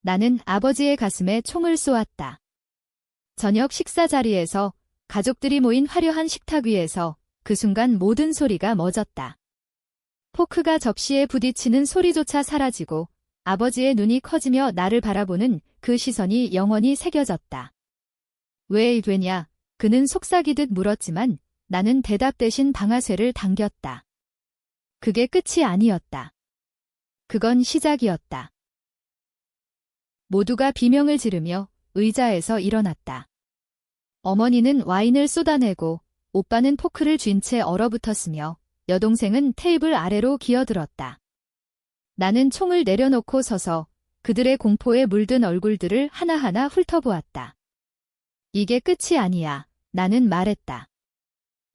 나는 아버지의 가슴에 총을 쏘았다. 저녁 식사 자리에서 가족들이 모인 화려한 식탁 위에서 그 순간 모든 소리가 멎었다. 포크가 접시에 부딪히는 소리조차 사라지고 아버지의 눈이 커지며 나를 바라보는 그 시선이 영원히 새겨졌다. 왜 이랬냐? 그는 속삭이듯 물었지만 나는 대답 대신 방아쇠를 당겼다. 그게 끝이 아니었다. 그건 시작이었다. 모두가 비명을 지르며 의자에서 일어났다. 어머니는 와인을 쏟아내고 오빠는 포크를 쥔 채 얼어붙었으며 여동생은 테이블 아래로 기어들었다. 나는 총을 내려놓고 서서 그들의 공포에 물든 얼굴들을 하나하나 훑어보았다. 이게 끝이 아니야. 나는 말했다.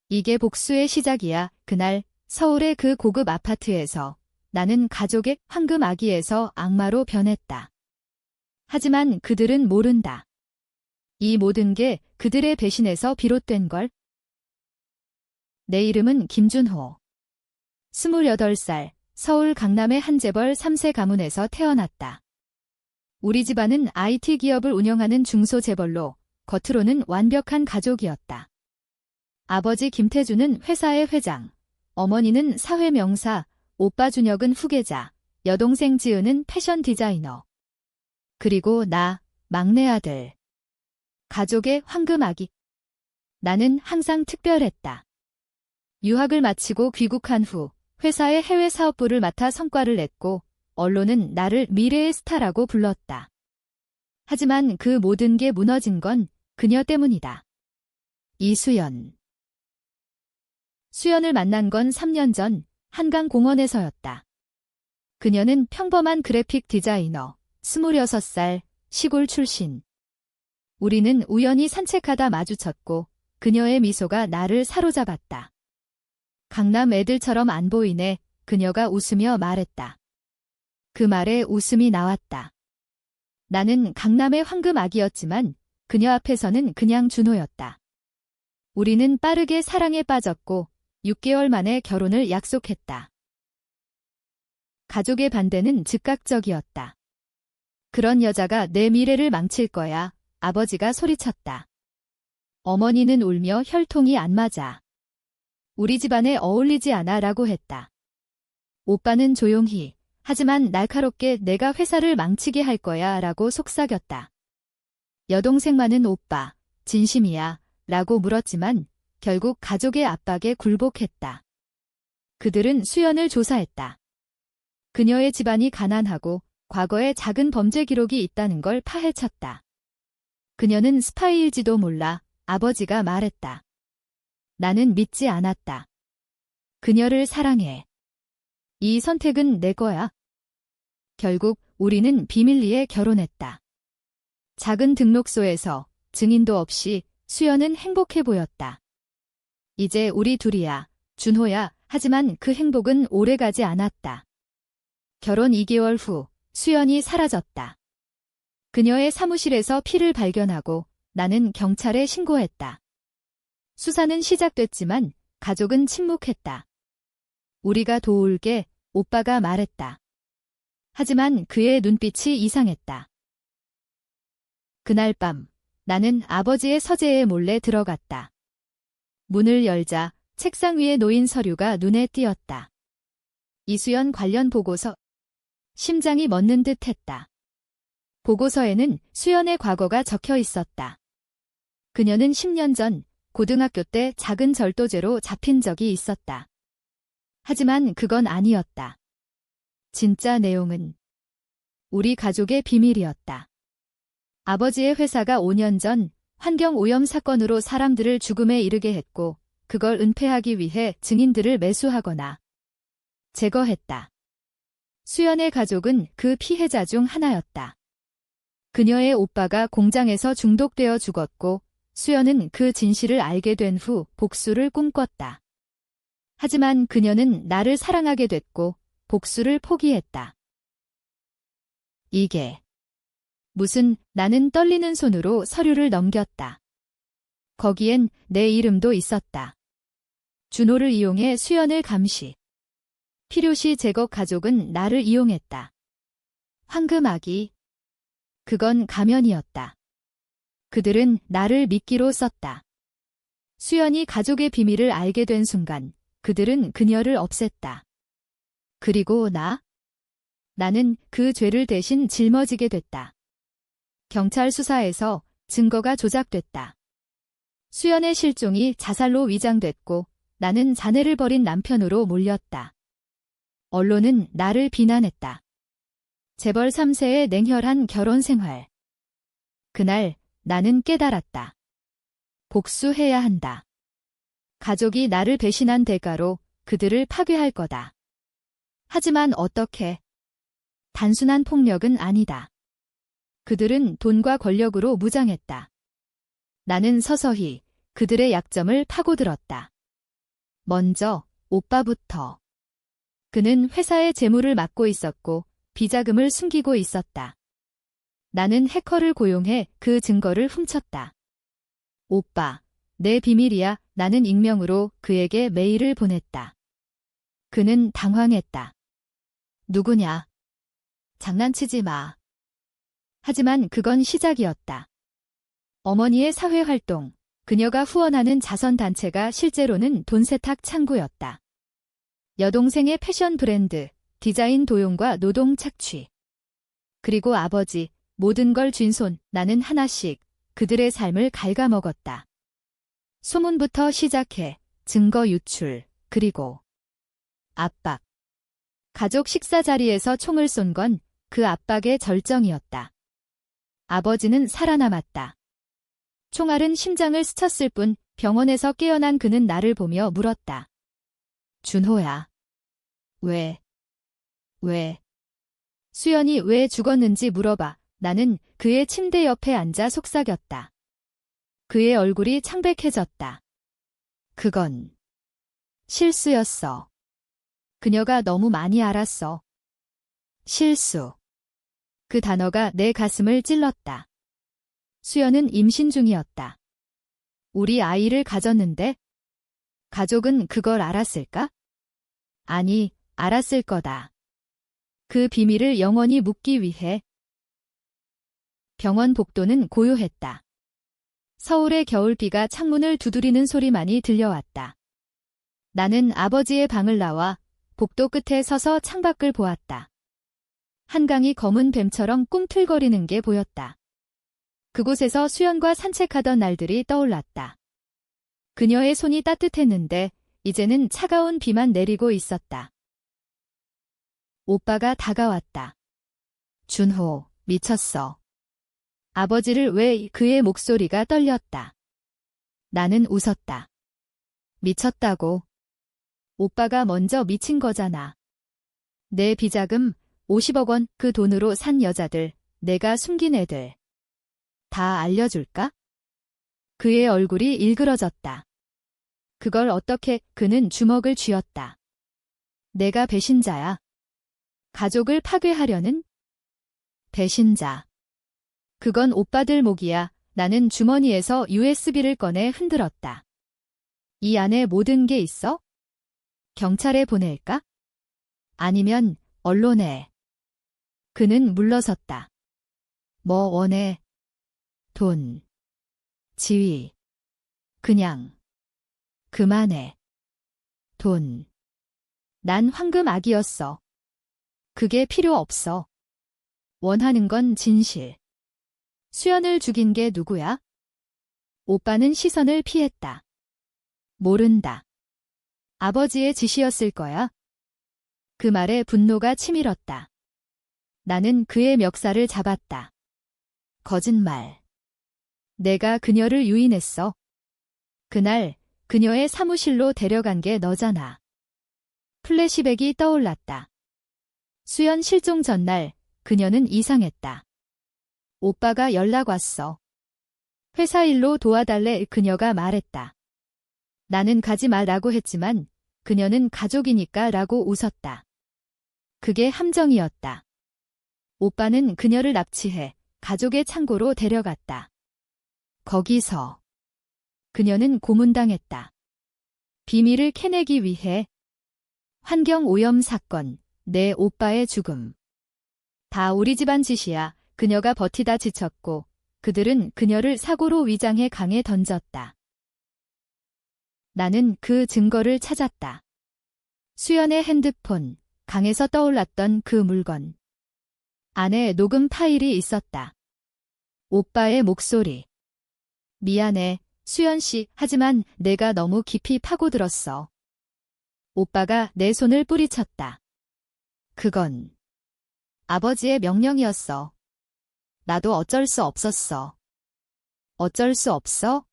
이게 복수의 시작이야. 그날 서울의 그 고급 아파트에서 나는 가족의 황금 아기에서 악마로 변했다. 하지만 그들은 모른다. 이 모든 게 그들의 배신에서 비롯된 걸. 내 이름은 김준호. 28살, 서울 강남의 한 재벌 3세 가문에서 태어났다. 우리 집안은 IT 기업을 운영하는 중소재벌로 겉으로는 완벽한 가족이었다. 아버지 김태주는 회사의 회장, 어머니는 사회 명사, 오빠 준혁은 후계자, 여동생 지은은 패션 디자이너. 그리고 나, 막내 아들. 가족의 황금 아기. 나는 항상 특별했다. 유학을 마치고 귀국한 후 회사의 해외 사업부를 맡아 성과를 냈고 언론은 나를 미래의 스타라고 불렀다. 하지만 그 모든 게 무너진 건 그녀 때문이다. 이수연. 수연을 만난 건 3년 전 한강공원에서였다. 그녀는 평범한 그래픽 디자이너, 26살, 시골 출신. 우리는 우연히 산책하다 마주쳤고 그녀의 미소가 나를 사로잡았다. 강남 애들처럼 안 보이네. 그녀가 웃으며 말했다. 그 말에 웃음이 나왔다. 나는 강남의 황금 아기였지만 그녀 앞에서는 그냥 준호였다. 우리는 빠르게 사랑에 빠졌고 6개월 만에 결혼을 약속했다. 가족의 반대는 즉각적이었다. 그런 여자가 내 미래를 망칠 거야. 아버지가 소리쳤다. 어머니는 울며 혈통이 안 맞아. 우리 집안에 어울리지 않아 라고 했다. 오빠는 조용히 하지만 날카롭게 내가 회사를 망치게 할 거야 라고 속삭였다. 여동생만은 오빠, 진심이야 라고 물었지만 결국 가족의 압박에 굴복했다. 그들은 수연을 조사했다. 그녀의 집안이 가난하고 과거에 작은 범죄 기록이 있다는 걸 파헤쳤다. 그녀는 스파이일지도 몰라. 아버지가 말했다. 나는 믿지 않았다. 그녀를 사랑해. 이 선택은 내 거야. 결국 우리는 비밀리에 결혼했다. 작은 등록소에서 증인도 없이 수연은 행복해 보였다. 이제 우리 둘이야. 준호야. 하지만 그 행복은 오래가지 않았다. 결혼 2개월 후 수연이 사라졌다. 그녀의 사무실에서 피를 발견하고 나는 경찰에 신고했다. 수사는 시작됐지만 가족은 침묵했다. 우리가 도울게, 오빠가 말했다. 하지만 그의 눈빛이 이상했다. 그날 밤 나는 아버지의 서재에 몰래 들어갔다. 문을 열자 책상 위에 놓인 서류가 눈에 띄었다. 이수연 관련 보고서. 심장이 멎는 듯 했다. 보고서에는 수연의 과거가 적혀 있었다. 그녀는 10년 전 고등학교 때 작은 절도죄로 잡힌 적이 있었다. 하지만 그건 아니었다. 진짜 내용은 우리 가족의 비밀이었다. 아버지의 회사가 5년 전 환경오염 사건으로 사람들을 죽음에 이르게 했고 그걸 은폐하기 위해 증인들을 매수하거나 제거했다. 수연의 가족은 그 피해자 중 하나였다. 그녀의 오빠가 공장에서 중독되어 죽었고 수연은 그 진실을 알게 된 후 복수를 꿈꿨다. 하지만 그녀는 나를 사랑하게 됐고 복수를 포기했다. 이게 무슨. 나는 떨리는 손으로 서류를 넘겼다. 거기엔 내 이름도 있었다. 준호를 이용해 수연을 감시. 필요시 제거 가족은 나를 이용했다. 황금 아기. 그건 가면이었다. 그들은 나를 미끼로 썼다. 수연이 가족의 비밀을 알게 된 순간 그들은 그녀를 없앴다. 그리고 나는 그 죄를 대신 짊어지게 됐다. 경찰 수사에서 증거가 조작됐다. 수연의 실종이 자살로 위장됐고 나는 자네를 버린 남편으로 몰렸다. 언론은 나를 비난했다. 재벌 3세의 냉혈한 결혼 생활. 그날 나는 깨달았다. 복수해야 한다. 가족이 나를 배신한 대가로 그들을 파괴할 거다. 하지만 어떻게? 단순한 폭력은 아니다. 그들은 돈과 권력으로 무장했다. 나는 서서히 그들의 약점을 파고들었다. 먼저 오빠부터. 그는 회사의 재무를 맡고 있었고 비자금을 숨기고 있었다. 나는 해커를 고용해 그 증거를 훔쳤다. 오빠, 내 비밀이야. 나는 익명으로 그에게 메일을 보냈다. 그는 당황했다. 누구냐? 장난치지 마. 하지만 그건 시작이었다. 어머니의 사회활동, 그녀가 후원하는 자선단체가 실제로는 돈 세탁 창구였다. 여동생의 패션 브랜드, 디자인 도용과 노동 착취. 그리고 아버지, 모든 걸 쥔 손, 나는 하나씩 그들의 삶을 갉아먹었다. 소문부터 시작해 증거 유출, 그리고 압박. 가족 식사 자리에서 총을 쏜 건 그 압박의 절정이었다. 아버지는 살아남았다. 총알은 심장을 스쳤을 뿐 병원에서 깨어난 그는 나를 보며 물었다. 준호야. 왜? 수연이 왜 죽었는지 물어봐. 나는 그의 침대 옆에 앉아 속삭였다. 그의 얼굴이 창백해졌다. 그건 실수였어. 그녀가 너무 많이 알았어. 실수. 그 단어가 내 가슴을 찔렀다. 수연은 임신 중이었다. 우리 아이를 가졌는데? 가족은 그걸 알았을까? 아니, 알았을 거다. 그 비밀을 영원히 묻기 위해. 병원 복도는 고요했다. 서울의 겨울비가 창문을 두드리는 소리만이 들려왔다. 나는 아버지의 방을 나와 복도 끝에 서서 창밖을 보았다. 한강이 검은 뱀처럼 꿈틀거리는 게 보였다. 그곳에서 수연과 산책하던 날들이 떠올랐다. 그녀의 손이 따뜻했는데 이제는 차가운 비만 내리고 있었다. 오빠가 다가왔다. 준호, 미쳤어. 아버지를 왜? 그의 목소리가 떨렸다. 나는 웃었다. 미쳤다고. 오빠가 먼저 미친 거잖아. 내 비자금 50억 원, 그 돈으로 산 여자들, 내가 숨긴 애들. 다 알려줄까? 그의 얼굴이 일그러졌다. 그걸 어떻게? 그는 주먹을 쥐었다. 내가 배신자야. 가족을 파괴하려는? 배신자. 그건 오빠들 목이야. 나는 주머니에서 USB를 꺼내 흔들었다. 이 안에 모든 게 있어? 경찰에 보낼까? 아니면 언론에. 그는 물러섰다. 뭐 원해? 돈. 지위. 그냥. 그만해. 돈. 난 황금 아기였어. 그게 필요 없어. 원하는 건 진실. 수연을 죽인 게 누구야? 오빠는 시선을 피했다. 모른다. 아버지의 지시였을 거야. 그 말에 분노가 치밀었다. 나는 그의 멱살을 잡았다. 거짓말. 내가 그녀를 유인했어. 그날 그녀의 사무실로 데려간 게 너잖아. 플래시백이 떠올랐다. 수연 실종 전날 그녀는 이상했다. 오빠가 연락 왔어. 회사 일로 도와달래. 그녀가 말했다. 나는 가지 말라고 했지만 그녀는 가족이니까 라고 웃었다. 그게 함정이었다. 오빠는 그녀를 납치해 가족의 창고로 데려갔다. 거기서 그녀는 고문당했다. 비밀을 캐내기 위해. 환경오염 사건, 내 오빠의 죽음. 다 우리 집안 짓이야. 그녀가 버티다 지쳤고 그들은 그녀를 사고로 위장해 강에 던졌다. 나는 그 증거를 찾았다. 수연의 핸드폰, 강에서 떠올랐던 그 물건. 안에 녹음 파일이 있었다. 오빠의 목소리. 미안해, 수연 씨, 하지만 내가 너무 깊이 파고들었어. 오빠가 내 손을 뿌리쳤다. 그건 아버지의 명령이었어. 나도 어쩔 수 없었어. 어쩔 수 없어?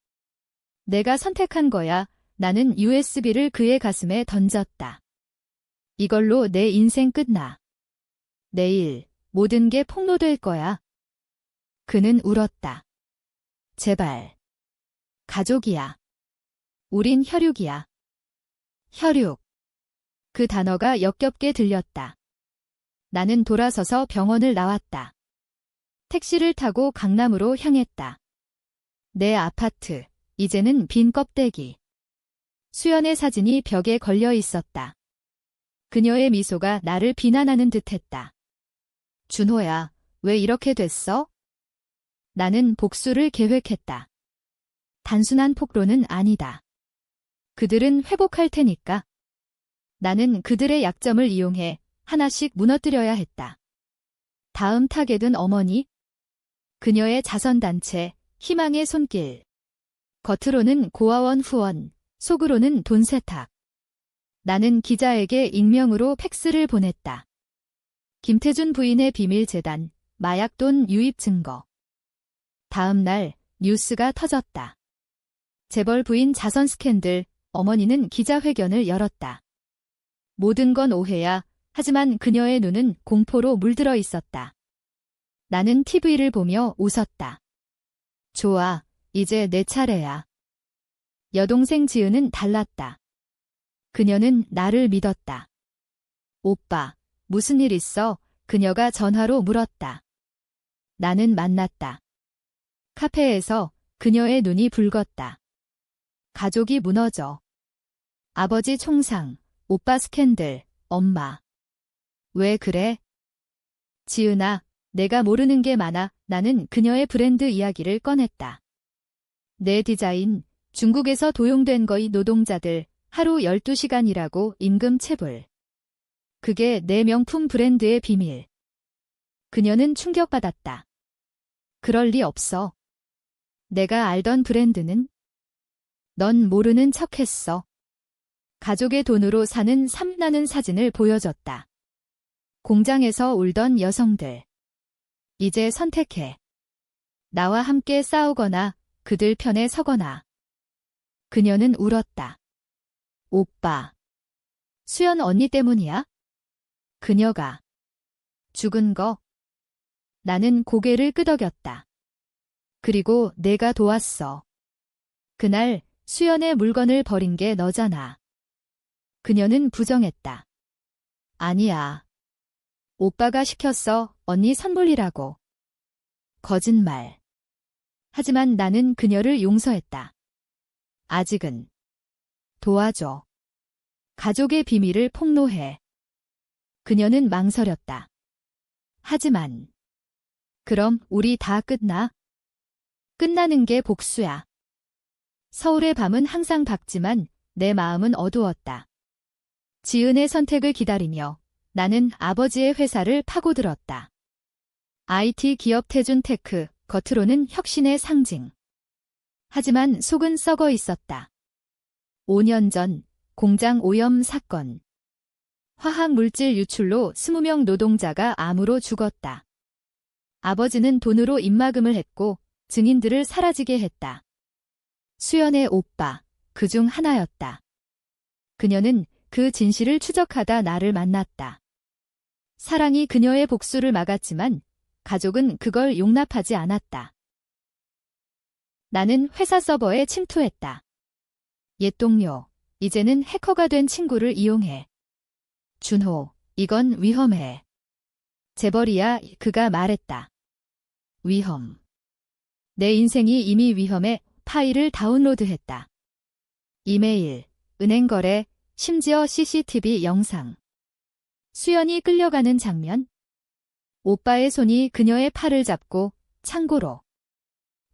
내가 선택한 거야. 나는 USB를 그의 가슴에 던졌다. 이걸로 내 인생 끝나. 내일 모든 게 폭로될 거야. 그는 울었다. 제발. 가족이야. 우린 혈육이야. 혈육. 그 단어가 역겹게 들렸다. 나는 돌아서서 병원을 나왔다. 택시를 타고 강남으로 향했다. 내 아파트, 이제는 빈 껍데기. 수연의 사진이 벽에 걸려 있었다. 그녀의 미소가 나를 비난하는 듯했다. 준호야, 왜 이렇게 됐어? 나는 복수를 계획했다. 단순한 폭로는 아니다. 그들은 회복할 테니까. 나는 그들의 약점을 이용해 하나씩 무너뜨려야 했다. 다음 타겟은 어머니. 그녀의 자선단체, 희망의 손길. 겉으로는 고아원 후원, 속으로는 돈 세탁. 나는 기자에게 익명으로 팩스를 보냈다. 김태준 부인의 비밀재단, 마약돈 유입 증거. 다음 날 뉴스가 터졌다. 재벌 부인 자선 스캔들, 어머니는 기자회견을 열었다. 모든 건 오해야. 하지만 그녀의 눈은 공포로 물들어 있었다. 나는 TV를 보며 웃었다. 좋아, 이제 내 차례야. 여동생 지은은 달랐다. 그녀는 나를 믿었다. 오빠, 무슨 일 있어? 그녀가 전화로 물었다. 나는 만났다. 카페에서 그녀의 눈이 붉었다. 가족이 무너져. 아버지 총상, 오빠 스캔들, 엄마. 왜 그래? 지은아, 내가 모르는 게 많아. 나는 그녀의 브랜드 이야기를 꺼냈다. 내 디자인, 중국에서 도용된 거의 노동자들, 하루 12시간 일하고 임금 체불. 그게 내 명품 브랜드의 비밀. 그녀는 충격받았다. 그럴 리 없어. 내가 알던 브랜드는? 넌 모르는 척했어. 가족의 돈으로 사는 삼나는 사진을 보여줬다. 공장에서 울던 여성들. 이제 선택해. 나와 함께 싸우거나 그들 편에 서거나. 그녀는 울었다. 오빠. 수연 언니 때문이야? 그녀가 죽은 거. 나는 고개를 끄덕였다. 그리고 내가 도왔어. 그날 수연의 물건을 버린 게 너잖아. 그녀는 부정했다. 아니야. 오빠가 시켰어. 언니 선물이라고. 거짓말. 하지만 나는 그녀를 용서했다. 아직은. 도와줘. 가족의 비밀을 폭로해. 그녀는 망설였다. 하지만. 그럼 우리 다 끝나? 끝나는 게 복수야. 서울의 밤은 항상 밝지만 내 마음은 어두웠다. 지은의 선택을 기다리며 나는 아버지의 회사를 파고들었다. IT 기업 태준테크, 겉으로는 혁신의 상징. 하지만 속은 썩어 있었다. 5년 전 공장 오염 사건. 화학물질 유출로 20명 노동자가 암으로 죽었다. 아버지는 돈으로 입막음을 했고 증인들을 사라지게 했다. 수연의 오빠, 그중 하나였다. 그녀는 그 진실을 추적하다 나를 만났다. 사랑이 그녀의 복수를 막았지만 가족은 그걸 용납하지 않았다. 나는 회사 서버에 침투했다. 옛 동료, 이제는 해커가 된 친구를 이용해. 준호, 이건 위험해. 재벌이야, 그가 말했다. 위험. 내 인생이 이미 위험해. 파일을 다운로드했다. 이메일, 은행 거래, 심지어 CCTV 영상. 수연이 끌려가는 장면. 오빠의 손이 그녀의 팔을 잡고 창고로.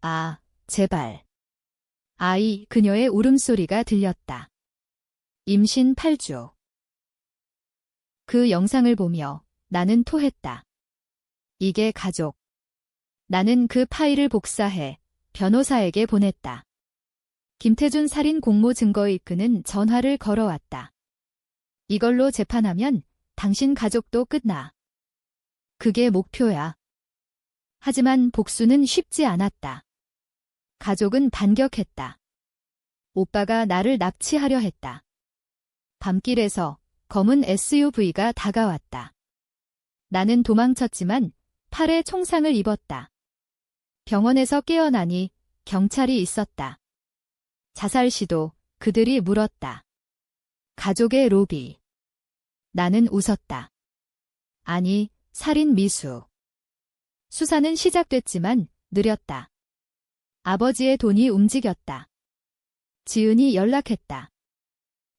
아, 제발. 아이, 그녀의 울음소리가 들렸다. 임신 8주. 그 영상을 보며 나는 토했다. 이게 가족. 나는 그 파일을 복사해 변호사에게 보냈다. 김태준 살인 공모 증거에 이끄는 전화를 걸어왔다. 이걸로 재판하면 당신 가족도 끝나. 그게 목표야. 하지만 복수는 쉽지 않았다. 가족은 반격했다. 오빠가 나를 납치하려 했다. 밤길에서 검은 SUV가 다가왔다. 나는 도망쳤지만 팔에 총상을 입었다. 병원에서 깨어나니 경찰이 있었다. 자살 시도, 그들이 물었다. 가족의 로비. 나는 웃었다. 아니, 살인 미수. 수사는 시작됐지만 느렸다. 아버지의 돈이 움직였다. 지은이 연락했다.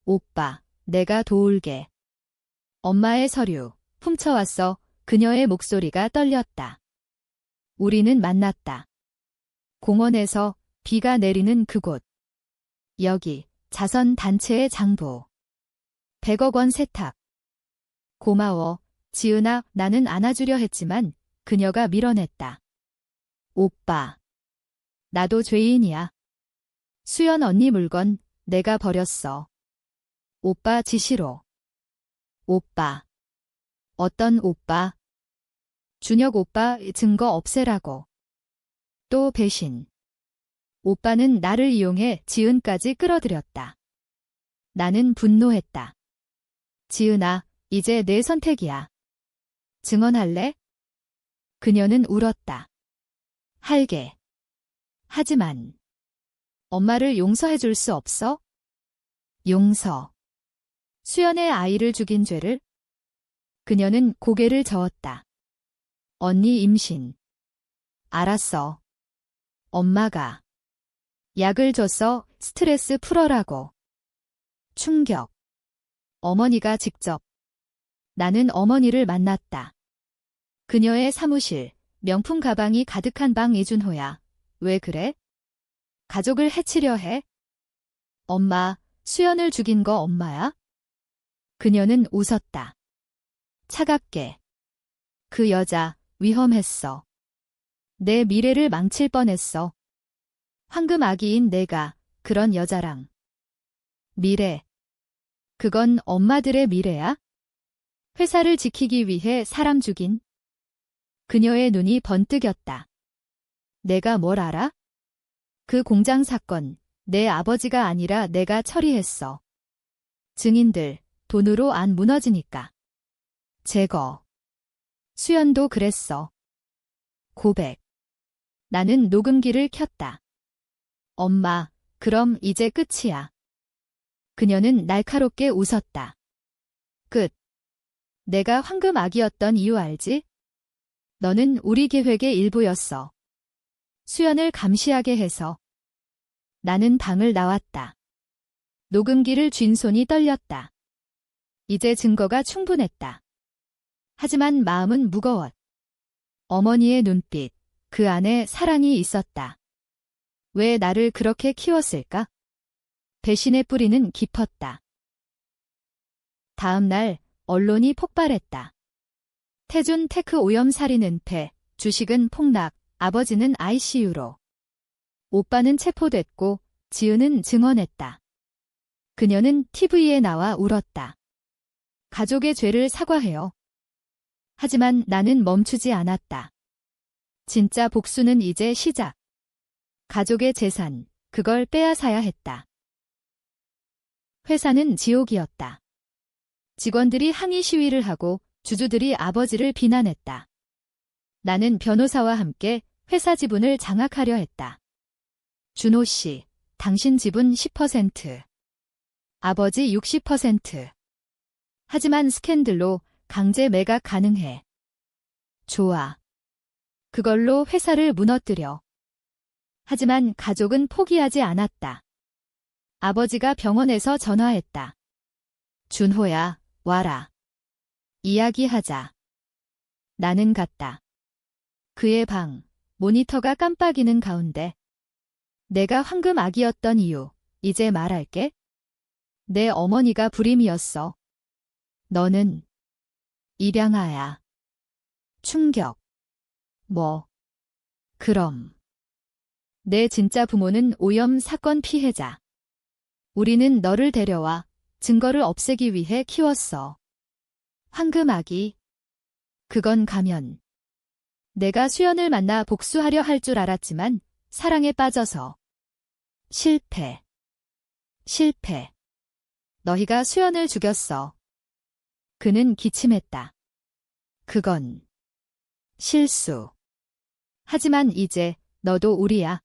오빠, 내가 도울게. 엄마의 서류, 훔쳐왔어. 그녀의 목소리가 떨렸다. 우리는 만났다. 공원에서 비가 내리는 그곳. 여기, 자선단체의 장부. 100억 원 세탁. 고마워, 지은아. 나는 안아주려 했지만 그녀가 밀어냈다. 오빠. 나도 죄인이야. 수연 언니 물건 내가 버렸어. 오빠 지시로. 오빠. 어떤 오빠? 준혁 오빠 증거 없애라고. 또 배신. 오빠는 나를 이용해 지은까지 끌어들였다. 나는 분노했다. 지은아, 이제 내 선택이야. 증언할래? 그녀는 울었다. 할게. 하지만 엄마를 용서해 줄 수 없어? 용서. 수연의 아이를 죽인 죄를? 그녀는 고개를 저었다. 언니 임신. 알았어. 엄마가 약을 줬어. 스트레스 풀어라고. 충격. 어머니가 직접. 나는 어머니를 만났다. 그녀의 사무실, 명품 가방이 가득한 방. 이준호야. 왜 그래? 가족을 해치려 해? 엄마, 수연을 죽인 거 엄마야? 그녀는 웃었다. 차갑게. 그 여자, 위험했어. 내 미래를 망칠 뻔했어. 황금 아기인 내가 그런 여자랑. 미래. 그건 엄마들의 미래야? 회사를 지키기 위해 사람 죽인? 그녀의 눈이 번뜩였다. 내가 뭘 알아? 그 공장 사건, 내 아버지가 아니라 내가 처리했어. 증인들, 돈으로 안 무너지니까. 제거. 수연도 그랬어. 고백. 나는 녹음기를 켰다. 엄마, 그럼 이제 끝이야. 그녀는 날카롭게 웃었다. 끝. 내가 황금 아기였던 이유 알지? 너는 우리 계획의 일부였어. 수연을 감시하게 해서. 나는 방을 나왔다. 녹음기를 쥔 손이 떨렸다. 이제 증거가 충분했다. 하지만 마음은 무거웠. 어머니의 눈빛, 그 안에 사랑이 있었다. 왜 나를 그렇게 키웠을까? 배신의 뿌리는 깊었다. 다음 날 언론이 폭발했다. 태준 테크 오염 살인 은폐, 주식은 폭락, 아버지는 ICU로. 오빠는 체포됐고 지은은 증언했다. 그녀는 TV에 나와 울었다. 가족의 죄를 사과해요. 하지만 나는 멈추지 않았다. 진짜 복수는 이제 시작. 가족의 재산, 그걸 빼앗아야 했다. 회사는 지옥이었다. 직원들이 항의 시위를 하고 주주들이 아버지를 비난했다. 나는 변호사와 함께 회사 지분을 장악하려 했다. 준호 씨, 당신 지분 10%. 아버지 60%. 하지만 스캔들로 강제 매각 가능해. 좋아. 그걸로 회사를 무너뜨려. 하지만 가족은 포기하지 않았다. 아버지가 병원에서 전화했다. 준호야, 와라. 이야기하자. 나는 갔다. 그의 방, 모니터가 깜빡이는 가운데. 내가 황금 아기였던 이유, 이제 말할게. 내 어머니가 불임이었어. 너는 입양아야. 충격. 뭐. 그럼. 내 진짜 부모는 오염 사건 피해자. 우리는 너를 데려와 증거를 없애기 위해 키웠어. 황금 아기. 그건 가면. 내가 수연을 만나 복수하려 할 줄 알았지만 사랑에 빠져서. 실패. 실패. 너희가 수연을 죽였어. 그는 기침했다. 그건 실수. 하지만 이제 너도 우리야.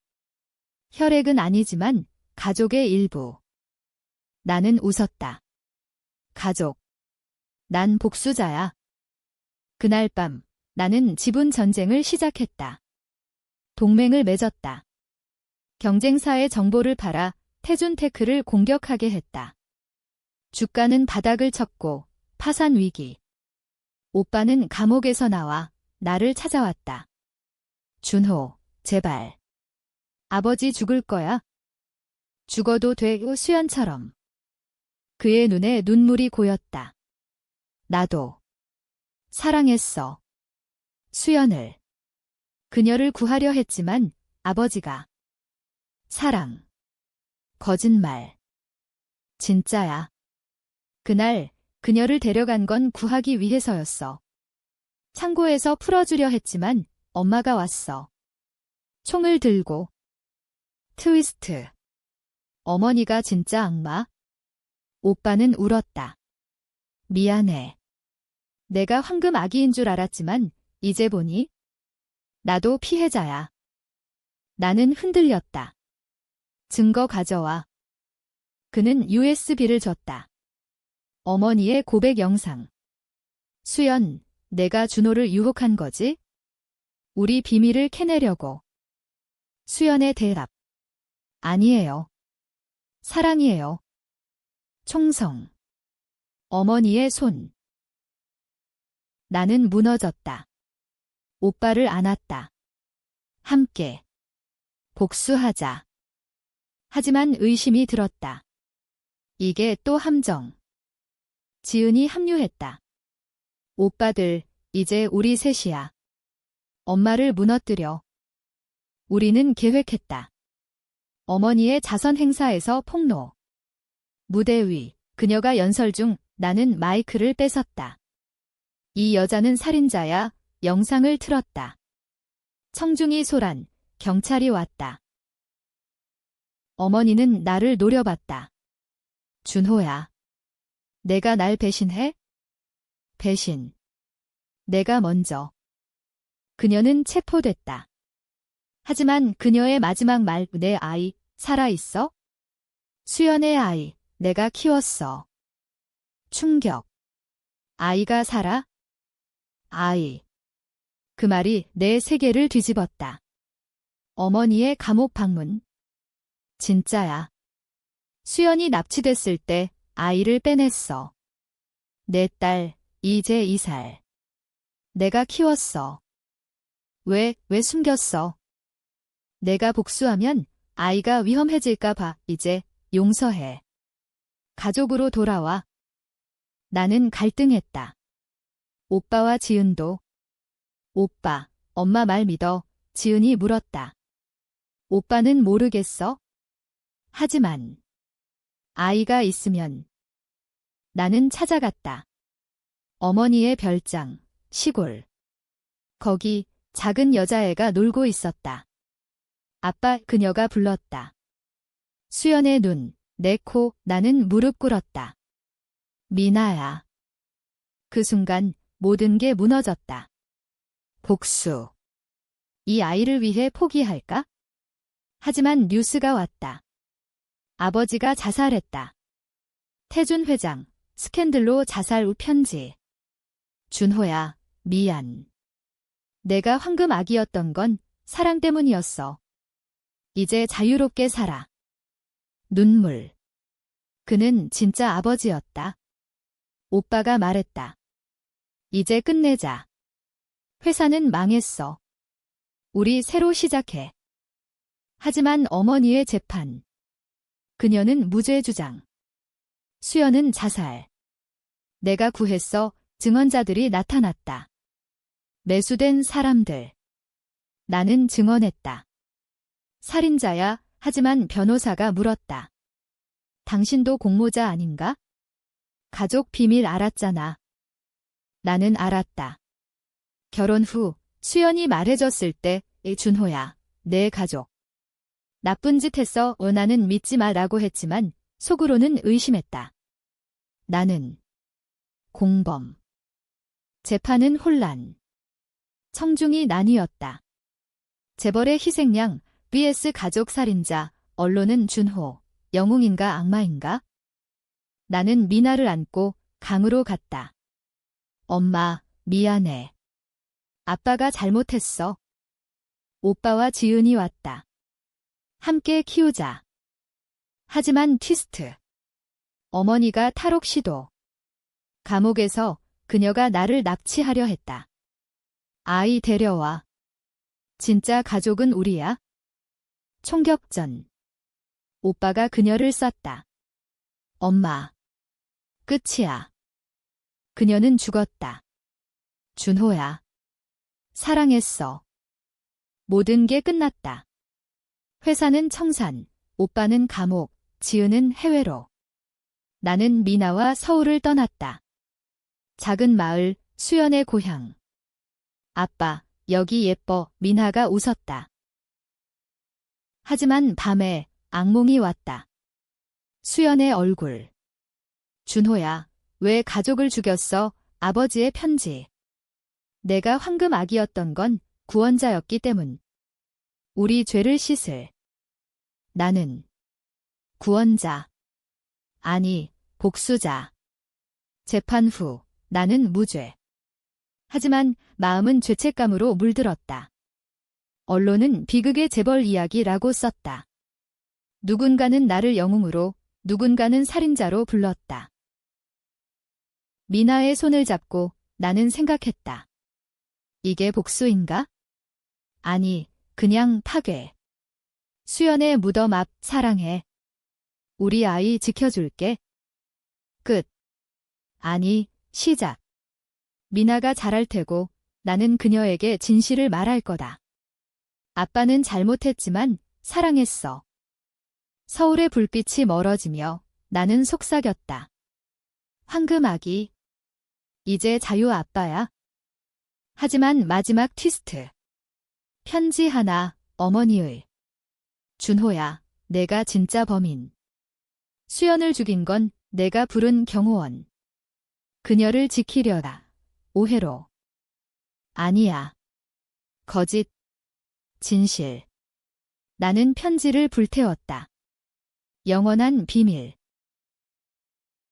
혈액은 아니지만 가족의 일부. 나는 웃었다. 가족. 난 복수자야. 그날 밤 나는 지분 전쟁을 시작했다. 동맹을 맺었다. 경쟁사의 정보를 팔아 태준테크를 공격하게 했다. 주가는 바닥을 쳤고 파산 위기. 오빠는 감옥에서 나와 나를 찾아왔다. 준호, 제발. 아버지 죽을 거야. 죽어도 돼, 수연처럼. 그의 눈에 눈물이 고였다. 나도 사랑했어. 수연을. 그녀를 구하려 했지만 아버지가. 사랑. 거짓말. 진짜야. 그날 그녀를 데려간 건 구하기 위해서였어. 창고에서 풀어주려 했지만 엄마가 왔어. 총을 들고. 트위스트. 어머니가 진짜 악마? 오빠는 울었다. 미안해. 내가 황금 아기인 줄 알았지만 이제 보니 나도 피해자야. 나는 흔들렸다. 증거 가져와. 그는 USB를 줬다. 어머니의 고백 영상. 수연, 내가 준호를 유혹한 거지? 우리 비밀을 캐내려고. 수연의 대답. 아니에요. 사랑이에요. 총성. 어머니의 손. 나는 무너졌다. 오빠를 안았다. 함께. 복수하자. 하지만 의심이 들었다. 이게 또 함정. 지은이 합류했다. 오빠들, 이제 우리 셋이야. 엄마를 무너뜨려. 우리는 계획했다. 어머니의 자선 행사에서 폭로. 무대 위, 그녀가 연설 중 나는 마이크를 뺏었다. 이 여자는 살인자야. 영상을 틀었다. 청중이 소란, 경찰이 왔다. 어머니는 나를 노려봤다. 준호야. 내가 날 배신해? 배신. 내가 먼저. 그녀는 체포됐다. 하지만 그녀의 마지막 말, 내 아이, 살아있어? 수연의 아이, 내가 키웠어. 충격. 아이가 살아? 아이. 그 말이 내 세계를 뒤집었다. 어머니의 감옥 방문. 진짜야. 수연이 납치됐을 때 아이를 빼냈어. 내 딸, 이제 2살. 내가 키웠어. 왜 숨겼어? 내가 복수하면 아이가 위험해질까 봐. 이제 용서해. 가족으로 돌아와. 나는 갈등했다. 오빠와 지은도. 오빠, 엄마 말 믿어. 지은이 물었다. 오빠는 모르겠어? 하지만 아이가 있으면. 나는 찾아갔다. 어머니의 별장, 시골. 거기 작은 여자애가 놀고 있었다. 아빠, 그녀가 불렀다. 수연의 눈, 내 코, 나는 무릎 꿇었다. 미나야. 그 순간 모든 게 무너졌다. 복수. 이 아이를 위해 포기할까? 하지만 뉴스가 왔다. 아버지가 자살했다. 태준 회장, 스캔들로 자살 후 편지. 준호야, 미안. 내가 황금 아기였던 건 사랑 때문이었어. 이제 자유롭게 살아. 눈물. 그는 진짜 아버지였다. 오빠가 말했다. 이제 끝내자. 회사는 망했어. 우리 새로 시작해. 하지만 어머니의 재판. 그녀는 무죄 주장. 수연은 자살. 내가 구했어. 증언자들이 나타났다. 매수된 사람들. 나는 증언했다. 살인자야. 하지만 변호사가 물었다. 당신도 공모자 아닌가? 가족 비밀 알았잖아. 나는 알았다. 결혼 후 수연이 말해줬을 때 준호야, 내 가족. 나쁜 짓 했어. 나는 믿지 마라고 했지만 속으로는 의심했다. 나는 공범. 재판은 혼란. 청중이 나뉘었다. 재벌의 희생양 vs 가족 살인자, 언론은 준호, 영웅인가 악마인가? 나는 미나를 안고 강으로 갔다. 엄마, 미안해. 아빠가 잘못했어. 오빠와 지은이 왔다. 함께 키우자. 하지만 트위스트. 어머니가 탈옥 시도. 감옥에서 그녀가 나를 납치하려 했다. 아이 데려와. 진짜 가족은 우리야? 총격전. 오빠가 그녀를 쐈다. 엄마. 끝이야. 그녀는 죽었다. 준호야. 사랑했어. 모든 게 끝났다. 회사는 청산, 오빠는 감옥, 지은은 해외로. 나는 미나와 서울을 떠났다. 작은 마을, 수연의 고향. 아빠, 여기 예뻐. 미나가 웃었다. 하지만 밤에 악몽이 왔다. 수연의 얼굴. 준호야, 왜 가족을 죽였어? 아버지의 편지. 내가 황금 아기였던 건 구원자였기 때문. 우리 죄를 씻을. 나는 구원자. 아니, 복수자. 재판 후 나는 무죄. 하지만 마음은 죄책감으로 물들었다. 언론은 비극의 재벌 이야기라고 썼다. 누군가는 나를 영웅으로, 누군가는 살인자로 불렀다. 미나의 손을 잡고 나는 생각했다. 이게 복수인가? 아니, 그냥 파괴. 수연의 무덤 앞 사랑해. 우리 아이 지켜줄게. 끝. 아니, 시작. 미나가 잘할 테고 나는 그녀에게 진실을 말할 거다. 아빠는 잘못했지만 사랑했어. 서울의 불빛이 멀어지며 나는 속삭였다. 황금아기. 이제 자유 아빠야. 하지만 마지막 트위스트. 편지 하나, 어머니의. 준호야, 내가 진짜 범인. 수연을 죽인 건 내가 부른 경호원. 그녀를 지키려다. 오해로. 아니야. 거짓. 진실. 나는 편지를 불태웠다. 영원한 비밀.